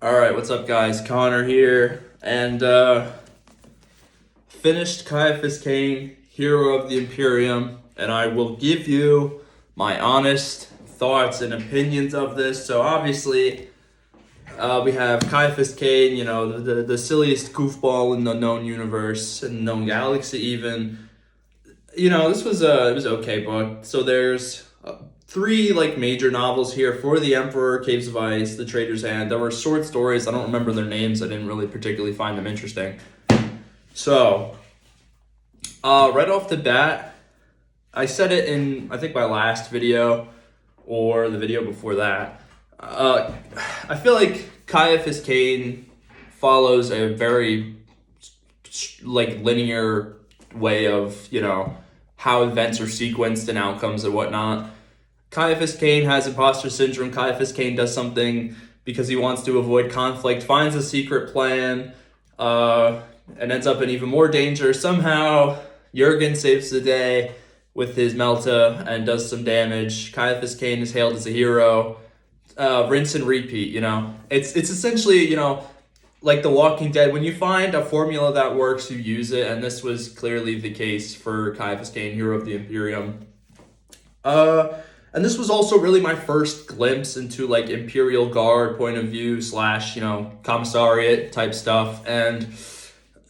Alright, what's up guys? Connor here, and finished Ciaphas Cain, Hero of the Imperium, and I will give you my honest thoughts and opinions of this. So obviously, we have Ciaphas Cain, the silliest goofball in the known universe, and known galaxy even. This was it was an okay book. So there's three major novels here: For the Emperor, Caves of Ice, The Traitor's Hand. There were short stories. I don't remember their names. I didn't really particularly find them interesting. So, right off the bat, I said it in, I think, my last video or the video before that. I feel like Ciaphas Cain follows a very linear way of how events are sequenced and outcomes and whatnot. Ciaphas Cain has imposter syndrome. Ciaphas Cain does something because he wants to avoid conflict, finds a secret plan, and ends up in even more danger. Somehow, Jurgen saves the day with his Melta and does some damage. Ciaphas Cain is hailed as a hero. Rinse and repeat, It's essentially, like The Walking Dead. When you find a formula that works, you use it, and this was clearly the case for Ciaphas Cain, Hero of the Imperium. And this was also really my first glimpse into Imperial Guard point of view / commissariat type stuff. And,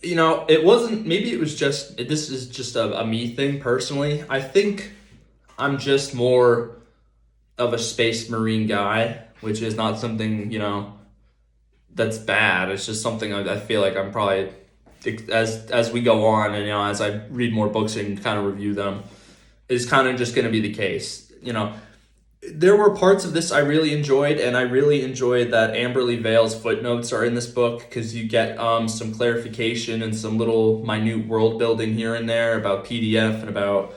it wasn't, maybe it was just, this is just a me thing personally. I think I'm just more of a Space Marine guy, which is not something, that's bad. It's just something I feel like I'm probably, as we go on and, as I read more books and kind of review them, is kind of just going to be the case. There were parts of this I really enjoyed, and I really enjoyed that Amberley Vale's footnotes are in this book, because you get some clarification and some little minute world building here and there about PDF and about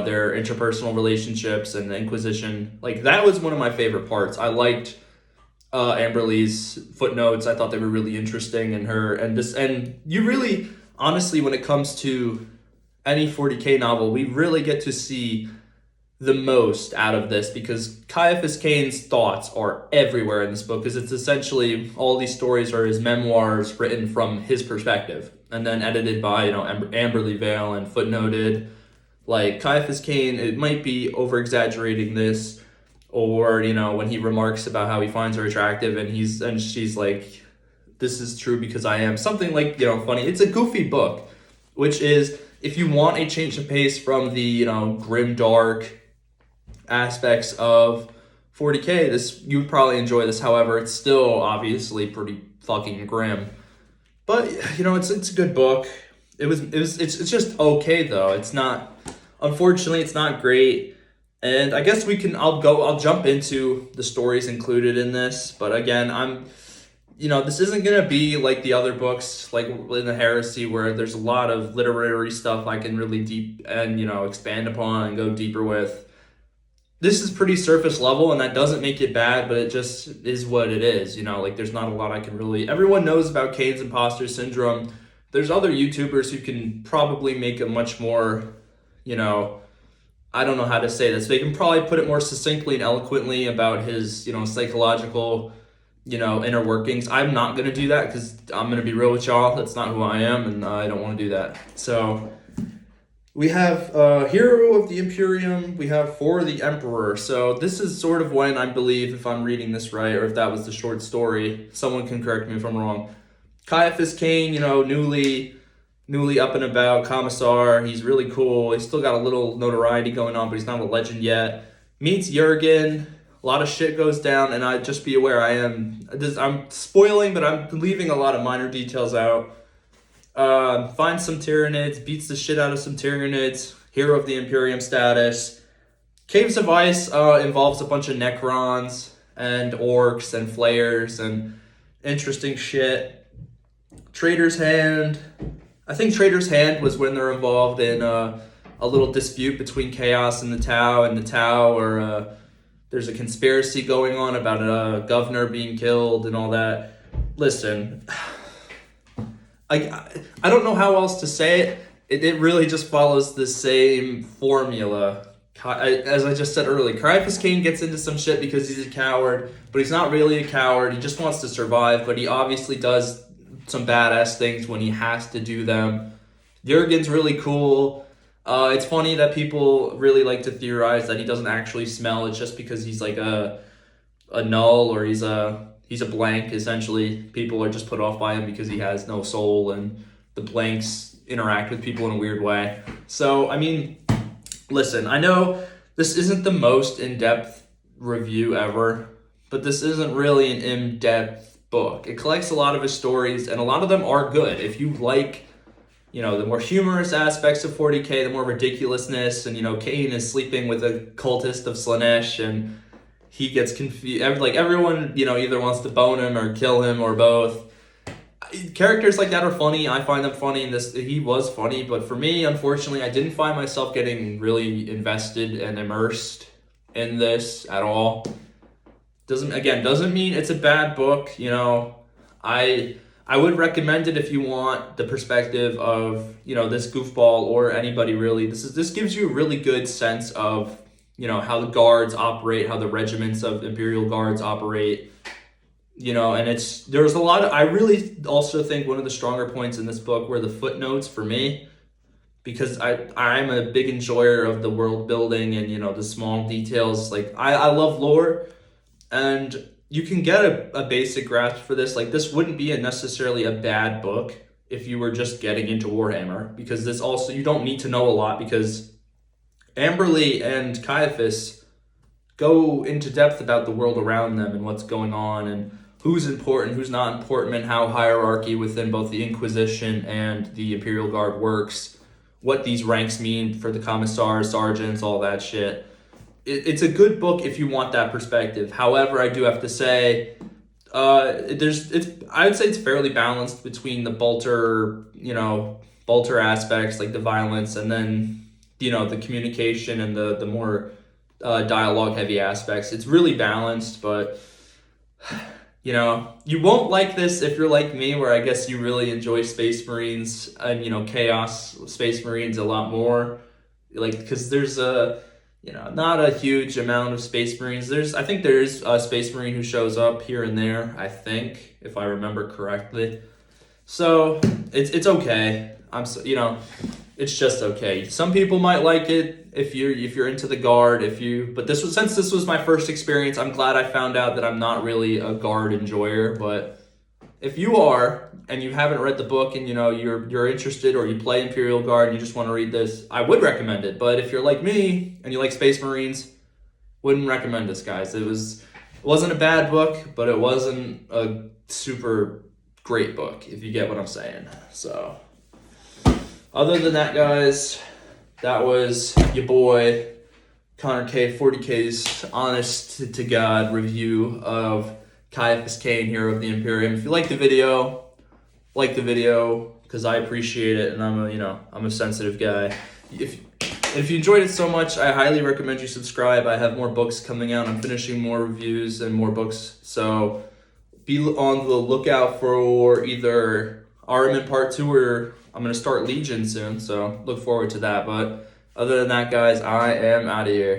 their interpersonal relationships and the Inquisition. That was one of my favorite parts. I liked Amberley's footnotes. I thought they were really interesting, and you really, honestly, when it comes to any 40K novel, we really get to see the most out of this, because Ciaphas Cain's thoughts are everywhere in this book, because it's essentially all these stories are his memoirs written from his perspective and then edited by Amberley Vale and footnoted. Ciaphas Cain, it might be over exaggerating this, or when he remarks about how he finds her attractive and she's like, this is true because I am, something funny. It's a goofy book, which is, if you want a change of pace from the grim dark aspects of 40K, you would probably enjoy this. However, it's still obviously pretty fucking grim. But it's a good book. It's just okay though. It's not, unfortunately, it's not great. And I guess I'll jump into the stories included in this. But again, this isn't going to be like the other books, like in the Heresy, where there's a lot of literary stuff I can really deep and, expand upon and go deeper with. This is pretty surface level, and that doesn't make it bad, but it just is what it is. There's not a lot I can really, everyone knows about Cain's imposter syndrome. There's other YouTubers who can probably make a much more, I don't know how to say this. They can probably put it more succinctly and eloquently about his, psychological, inner workings. I'm not going to do that, because I'm going to be real with y'all. That's not who I am, and I don't want to do that. So we have Hero of the Imperium. We have For the Emperor. So this is sort of when, I believe, if I'm reading this right, or if that was the short story, someone can correct me if I'm wrong. Ciaphas Cain, newly up and about commissar. He's really cool. He's still got a little notoriety going on, but he's not a legend yet. Meets Jurgen. A lot of shit goes down, and I just be aware I'm spoiling, but I'm leaving a lot of minor details out. Finds some Tyranids, beats the shit out of some Tyranids, Hero of the Imperium status. Caves of Ice involves a bunch of Necrons and Orcs and Flayers and interesting shit. Traitor's Hand. I think Traitor's Hand was when they're involved in a little dispute between Chaos and the Tau, or there's a conspiracy going on about a governor being killed and all that. Listen, I don't know how else to say it. It really just follows the same formula as I just said earlier, Ciaphas Cain gets into some shit because he's a coward, but he's not really a coward. He just wants to survive, but he obviously does some badass things when he has to do them. Jurgen's really cool. It's funny that people really like to theorize that he doesn't actually smell. It's just because he's like a null, or he's a blank, essentially. People are just put off by him because he has no soul, and the blanks interact with people in a weird way. So, I mean, listen, I know this isn't the most in-depth review ever, but this isn't really an in-depth book. It collects a lot of his stories, and a lot of them are good. If you like, the more humorous aspects of 40K, the more ridiculousness, and, Cain is sleeping with a cultist of Slaanesh, and he gets confused. Like, everyone, either wants to bone him or kill him or both. Characters like that are funny. I find them funny, and he was funny, but for me, unfortunately, I didn't find myself getting really invested and immersed in this at all. Doesn't mean it's a bad book. I would recommend it if you want the perspective of, this goofball, or anybody really. This gives you a really good sense of, how the guards operate, how the regiments of Imperial Guards operate, and there's a lot of, I really also think one of the stronger points in this book were the footnotes for me, because I'm a big enjoyer of the world building and, the small details. Like, I love lore, and you can get a basic grasp for this. Like, this wouldn't be necessarily a bad book if you were just getting into Warhammer, because this also, you don't need to know a lot, because Amberly and Ciaphas go into depth about the world around them and what's going on, and who's important, who's not important, and how hierarchy within both the Inquisition and the Imperial Guard works, what these ranks mean for the commissars, sergeants, all that shit. It's a good book if you want that perspective. However, I do have to say, I would say it's fairly balanced between the bolter aspects, like the violence, and then, the communication and the more dialogue heavy aspects. It's really balanced, but you won't like this if you're like me, where I guess you really enjoy Space Marines and, Chaos Space Marines a lot more. Like, because there's not a huge amount of Space Marines. I think there's a Space Marine who shows up here and there, I think, if I remember correctly. So, it's okay. It's just okay. Some people might like it if you're into the Guard, but since this was my first experience, I'm glad I found out that I'm not really a Guard enjoyer. But if you are, and you haven't read the book, and you're interested, or you play Imperial Guard and you just want to read this, I would recommend it. But if you're like me and you like Space Marines, wouldn't recommend this, guys. It wasn't a bad book, but it wasn't a super great book, if you get what I'm saying. So, other than that, guys, that was your boy Connor K, 40K's honest to God review of Ciaphas Cain, Hero of the Imperium. If you like the video, because I appreciate it, and I'm a sensitive guy. If you enjoyed it so much, I highly recommend you subscribe. I have more books coming out. I'm finishing more reviews and more books, so be on the lookout for either Armament Part 2, or I'm going to start Legion soon, so look forward to that. But other than that, guys, I am out of here.